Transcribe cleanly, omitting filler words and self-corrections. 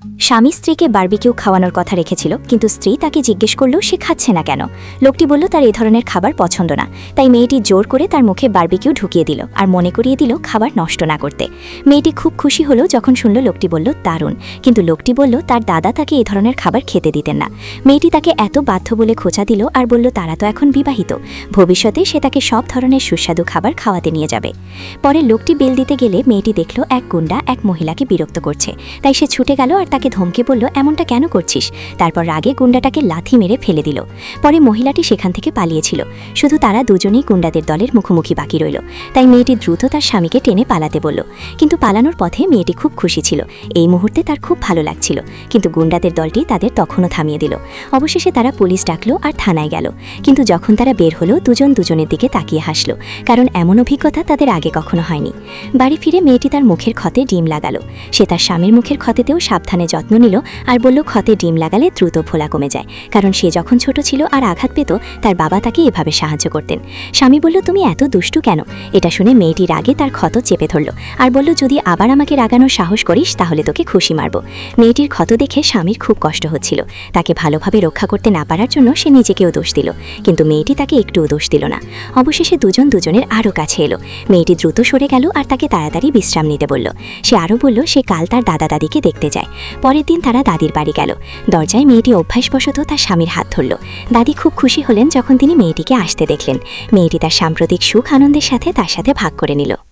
স্বামী স্ত্রীকে বারবিকিউ খাওয়ানোর কথা রেখেছিল, কিন্তু স্ত্রী তাকে জিজ্ঞেস করল সে খাচ্ছে না কেন। লোকটি বলল তার এই ধরনের খাবার পছন্দ না। তাই মেয়েটি জোর করে তার মুখে বারবিকিউ ঢুকিয়ে দিল আর মনে করিয়ে দিল খাবার নষ্ট না করতে। মেয়েটি খুব খুশি হলো যখন শুনল লোকটি বলল দারুণ, কিন্তু লোকটি বলল তার দাদা তাকে এই ধরনের খাবার খেতে দিতেন না। মেয়েটি তাকে এত বাধ্য বলে খোঁচা দিল আর বলল তারা তো এখন বিবাহিত, ভবিষ্যতে সে তাকে সব ধরনের সুস্বাদু খাবার খাওয়াতে নিয়ে যাবে। পরে লোকটি বিল দিতে গেলে মেয়েটি দেখল এক গুন্ডা এক মহিলাকে বিরক্ত করছে। তাই সে ছুটে গেল আর তাকে ধমকে বলল এমনটা কেন করছিস। তারপর রাগে গুন্ডাটাকে লাথি মেরে ফেলে দিল। পরে মহিলাটি সেখান থেকে পালিয়েছিল। শুধু তারা দুজনেই গুন্ডাদের দলের মুখোমুখি বাকি রইল। তাই মেয়েটি দ্রুত তার স্বামীকে টেনে পালাতে বলল। কিন্তু পালানোর পথে মেয়েটি খুব খুশি ছিল। এই মুহূর্তে তার খুব ভালো লাগছিল, কিন্তু গুন্ডাদের দলটি তাদের তখনও থামিয়ে দিল। অবশেষে তারা পুলিশ ডাকলো আর থানায় গেল। কিন্তু যখন তারা বের হলো দুজন দুজনের দিকে তাকিয়ে হাসল, কারণ এমন অভিজ্ঞতা তাদের আগে কখনো হয়নি। বাড়ি ফিরে মেয়েটি তার মুখের ক্ষতে ডিম লাগালো। সে তার স্বামীর মুখের ক্ষতেতেও সাবধানে যত্ন নিল আর বলল ক্ষতে ডিম লাগালে দ্রুত ফোলা কমে যায়, কারণ সে যখন ছোট ছিল আর আঘাত পেত তার বাবা তাকে এভাবে সাহায্য করতেন। স্বামী বলল তুমি এত দুষ্টু কেন। এটা শুনে মেয়েটি রাগে তার ক্ষত চেপে ধরল আর বলল যদি আবার আমাকে রাগানোর সাহস করিস তাহলে তোকে খুশি মারব। মেয়েটির ক্ষত দেখে স্বামীর খুব কষ্ট হচ্ছিল। তাকে ভালোভাবে রক্ষা করতে না পারার জন্য সে নিজেকেও দোষ দিল, কিন্তু মেয়েটি তাকে একটুও দোষ দিল না। অবশেষে দুজন দুজনের আরও কাছে এলো। মেয়েটি দ্রুত সরে গেল আর তাকে তাড়াতাড়ি বিশ্রাম নিতে বলল। সে আরও বলল সে কাল তার দাদা দাদিকে দেখতে যায়। পরের দিন তারা দাদির বাড়ি গেল। দরজায় মেয়েটি অভ্যাসবশত তার স্বামীর হাত ধরল। দাদি খুব খুশি হলেন যখন তিনি মেয়েটিকে আসতে দেখলেন। মেয়েটি তার সাম্প্রতিক সুখ আনন্দের সাথে তার সাথে ভাগ করে নিল।